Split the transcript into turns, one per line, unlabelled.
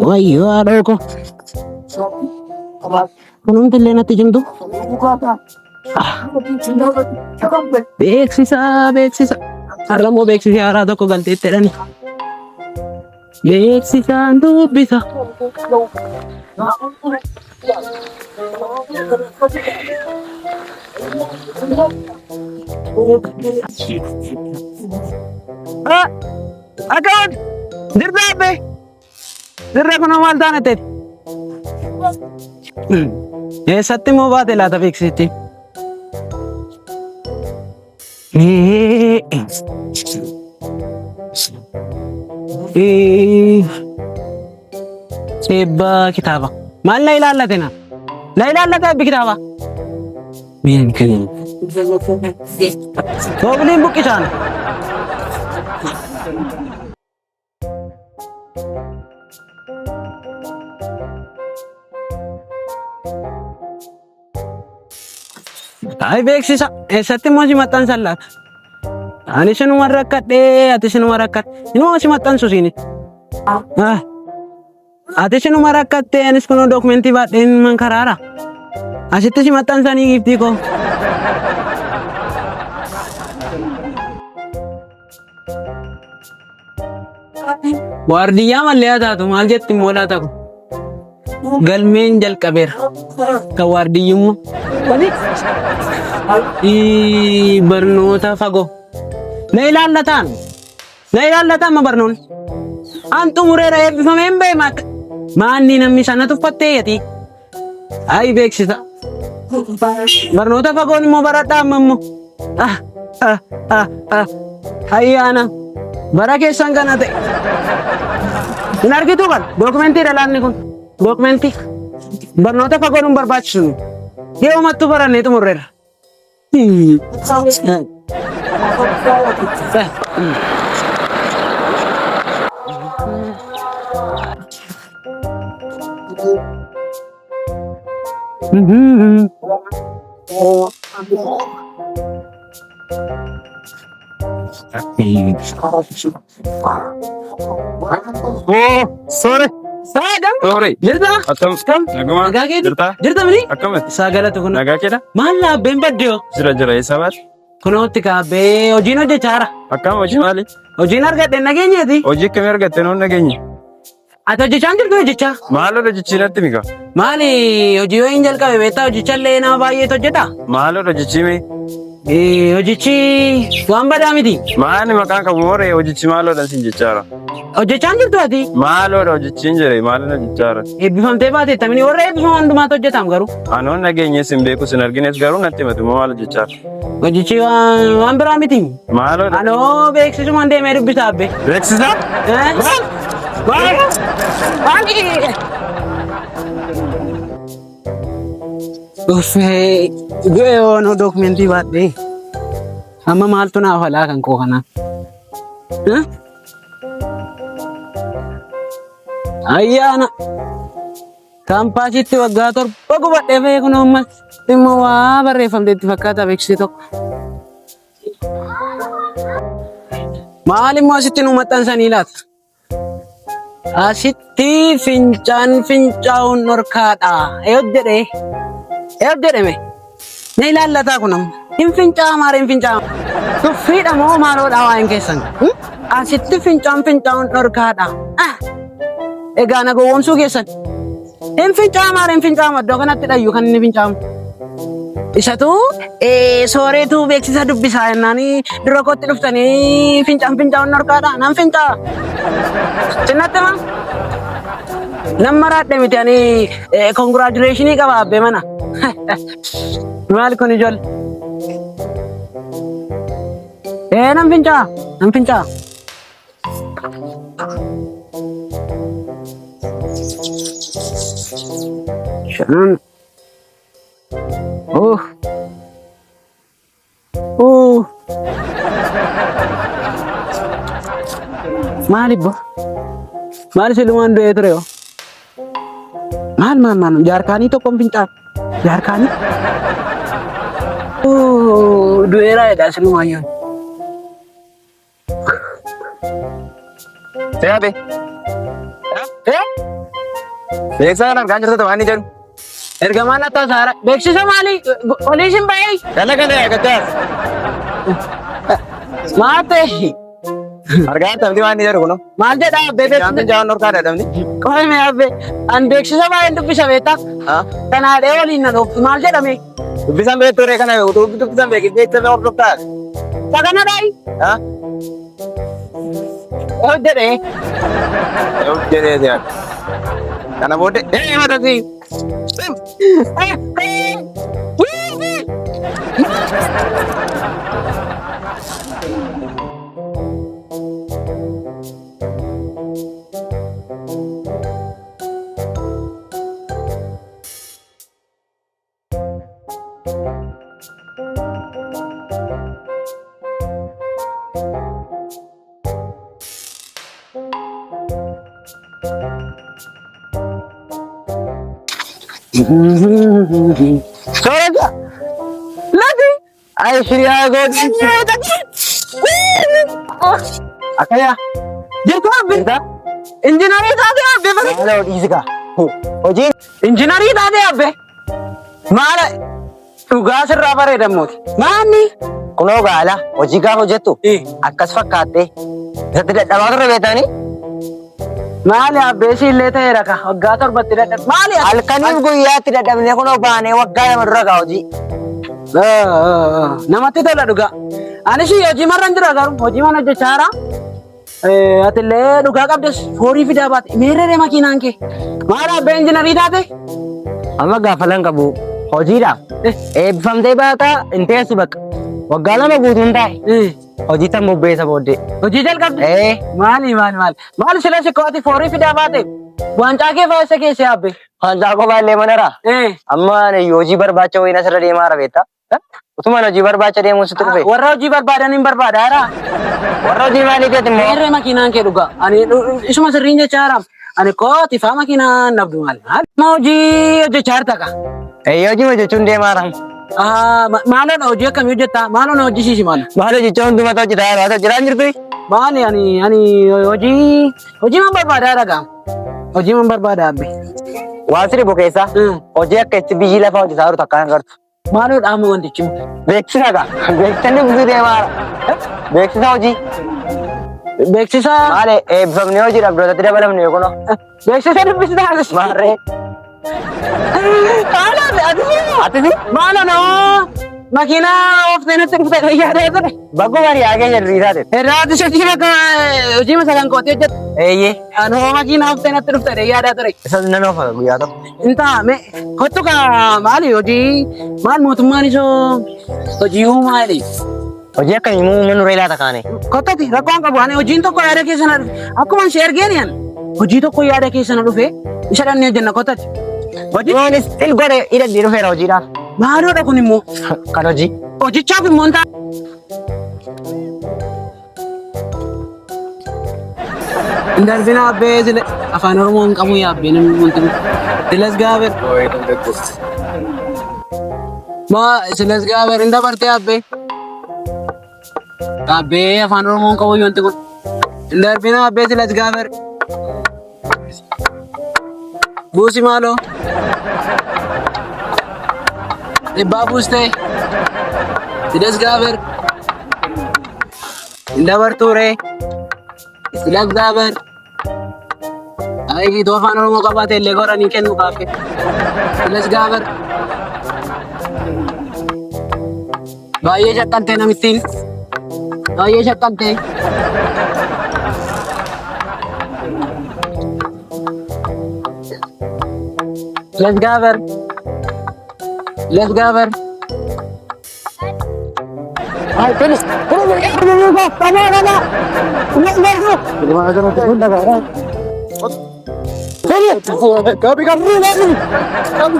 Wayyo haadha ko. Kunong tillee natti jimtu? Beeksisa. Har'a immoo beeksisi haaraa tokko galteetti jedhani. Beeksisaan dubbisa. Akkaan dirree dirree kun maal taane ta'e? Eessatti immoo baate laata beeksisitti? Eebba kitaaba. Maal na ilaallate na? Na ilaallate eebbi kitaaba? Miin kanii. Goobiliin buqqisaan. Ay beeksisa. Eessatti immoo si maxxansan laata? Ani sinuma rakkadhee ati sinuma rakkatte. Inuma si maxxansu siini. Ati sinuma rakkatte anis kunoo dookumentii baadheen man karaara. Asitti si maxxansanii giiftii koo. Waardiyyaa mallee haa taatu maal jetti immoo laata kun? Galmeen jalqabeera. Kan waardiyyummaa. Barnoota fagoo. Na ilaallataan ma barnoonni. An xumureera eebbifamee hin bahe maanni namni sana tuffattee yati. Ay beeksisa. Barnoota fagoon immoo baradhaa amma immoo. Ayyaana. Bara keessan kana ta'e. Hin argitu kan dookumentii dhalaanni kun. Dookumentii. Barnoota fagoon hin barbaachisu. Deemumattuu barannee xumurreera.
Sorry. Jirta?
Nagaa keeti?
Jirta?
Jirta mini?
Akkamatti?
Saagalatu kun.
Nagaa keedha?
Maal laabbeen baddeo?
Jira eessa baate?
Kunootti kaabbee hojiin hojjechaara.
Akkam hojii maali?
Hojiin argadhe nageenyeeti.
Hojii akkamii argatte noon nageenya?
Ati hojjechaan jirtu hojjechaa?
Maaloo hojichi natti mika?
Maali hojii yoo hin jalqabe beektaa hojjechallee nama baay'eetu hojjeta?
Maaloo hojichi mee?
Hojichi waan badaa miti.
Maani maqaan qabu moree hojichi maaloodhaan sin jechaara?
Hojjechaan jirtu ati?
Maaloodha hojichi hin jire maaloo jechaara?
Eebbifamtee baate tamini warra eebbifaman hundumaatu hojjetaam garuu.
Anoon nageenyees hin beeku sin argines garuu natti himatu maal jechaara?
Hojichi waan biraa miti.
Maaloodha?
Anoo beeksisumaan deemee dubbisaa abbe.
Beeksisa?
Ufee du'e ono dookumentii baadhee amma maaltu naaf halaa kan koo kanaa? Ayyaana kaampaasitti waggaa torba gubadhee beeknu ammas immoo waa barreeffamteetti fakkaata beeksisi tokko. Maal immoo asitti nu maxxansanii laata? Asitti fincaa'uun dhorkaadha. Eebjedheme na ilaallataa kun amma hin fincaa'aa maara hin fincaa'aa tuffiidha moo maaloodha waa hin keessan asitti fincaa'uun dhorkaadha. Egaa na gowwoomsuu keessan hin fincaa'aa maara hin fincaa'aa iddoo kanatti dhayyu kan inni fincaa'amu. Isatu sooreetu beeksisa dubbisaa jennaanii dura kootti dhuftanii fincaa'uun dhorkaadha nan fincaa'aa. Sinnatti maa? Nan maraadhe miti ani congratulationii qaba abbee mana. Maal kun ijoollee? Nan fincaa'aa. Shan. Maaliif maali silumaan du'ee ture yoo? Maal jaarkaanii tokkoon fincaa'aa. Jaarkaanii? Du'eeraa jedhaa silumaan yoo.
Saya be. Beeksisa kanaan kan jirtu waan ni jedhu.
Ergamaan attaa saara. Beeksisa maali? Oliishin bahee.
Kana kana eeggatas.
Maal ta'e?
Argaa tamti waan ni jedhu kuno.
Maal jedhaa abbee
Jaamni
beeksisa?
jaan norkaa dadhabni.
Qoome abbee. An beeksisa baay'een dubbisa beektaa? Kanaadhee waliin na dhoofti. Maal jedhame?
Dubbisan beektuu ree kana dubbisan beeksisa hordoftaa.
Saganadhaayi. Hojjedhee.
Yoo jedhee seera. Kana booddee madasi.
Soorata. Lati.
Ay shiriyaa gooti. Akkaya.
Jirtu abbe. Injiinarii taatee abbe bara.
Haala dhiisi kaa. Hojiin
Injiinarii taatee abbe. Maala dhugaa sirraa bareedamuuti. Maanni?
kunoo gaala hojii gaafa hojjettu akkas fakkaattee isatti dadhabaa turre beektanii.
Maali abbee siillee ta'eera ka waggaa torbatti dadhabe. Maali
Halkaniif guyyaatti dadhabnee kunoo baanee waggaa lama dura gaa hojii.
namatti tola dhugaa. Anis hojii marran jira garuu hojii mana hojjechaara. Atillee dhugaa qabdes horii fidaa baate meerree makiinaan kee. Maali abbee injiinarii taate?
Amma gaafa lan qabu hojiidhaaf eebbifamtee baataa hin teessu bakka waggaa lama guutuun taa'e hojii tan bobbeessa booddee.
Hojii jalqabde? Maali sila sikkooti horii fidaa baate? Waancaa kee faayisa keessee abbe?
Waancaa qofaa illee manara. Amma hojii barbaacha wayii asirra deemaa jira beektaa? Utumaan hojii barbaacha deemuun sitti dhufe.
Warra hojii barbaadan hin barbaada haaraa?
Warra hojii maaliitiif immoo?
Meerree makiinaan kee dhugaa. Ani isuma sirriin jechaa haram. Ani kooti faa makiinaan nabdu maali? Ma hojii hojjechaa jirta ka?
Hojii hojjechuun deemaa haram.
Maaloodha hojii akkamii hojjetta? Maaloon hojjisiisi maali?
Maal hojjechaa hundumatu hojjetaa jira. Waata jiraan jirtu?
Maali ani hojii man barbaada haraa hojii man barbaada abbe.
Waan sirrii bukeessaa hojii akka itti biyyi lafa hojjetaa jiru takkaan agartu.
Maaloodha amma wantichi?
Beeksisa gaa. Beeksisni bukkee deemaa jira. Beeksisa hojii.
Beeksisa.
Maali eebbifamnee hojii dhabdootatti dabalamne kunoo.
Beeksisa dubbisitaa.
Maarree.
Atisi? Maaloonoo. Makiinaa oftee natti dhufte yaadee ture.
Bagguma riyaa keenya diriiraa ta'e.
Irraati hojii bakka hojii masalan kooti hojjeta.
Eeyyee.
Anoo makiinaa oftee natti dhufte yaadaa ture.
Isas nan oofa guyyaa tokko.
Intaa mee kottu ka maali hojii maal mootummaan isoo hojii uumaa jedhe.
Hojii akka himuu uummee nuree laata kaane.
Kottati rakkoon qabu ani hojiin tokko yaada keessa na dhufe akkuma ishee ergeeniyan hojii tokko yaada keessa na dhufe isa dhannee hojjenna kottati.
Hojiinis ilgoore hidhadhii dhufeera hojiidhaaf.
Maaloodha kun immoo
Kan hojii.
hojichaaf immoo intaa. Darbina abbee sile afaan oromoo hin qabu yaabbee namni wanti silas gaaber. Silas gaaber hin dabarte abbee. Abbee afaan oromoo hin qabu wanti kun. Darbina abbee silas gaaber. Buusi maaloo. Dhibbaa buustee. Silas gaaber. Hin dabartuuree. Silas gaaber. Ayi afaan oromoo qabaate illee godhanii kennu kaafe. Silas gaaber. Baay'ee shaqqantee namittiin. Baay'ee shaqqantee. Silas gaaber. Silas gaaber. Ay, tulis. Kami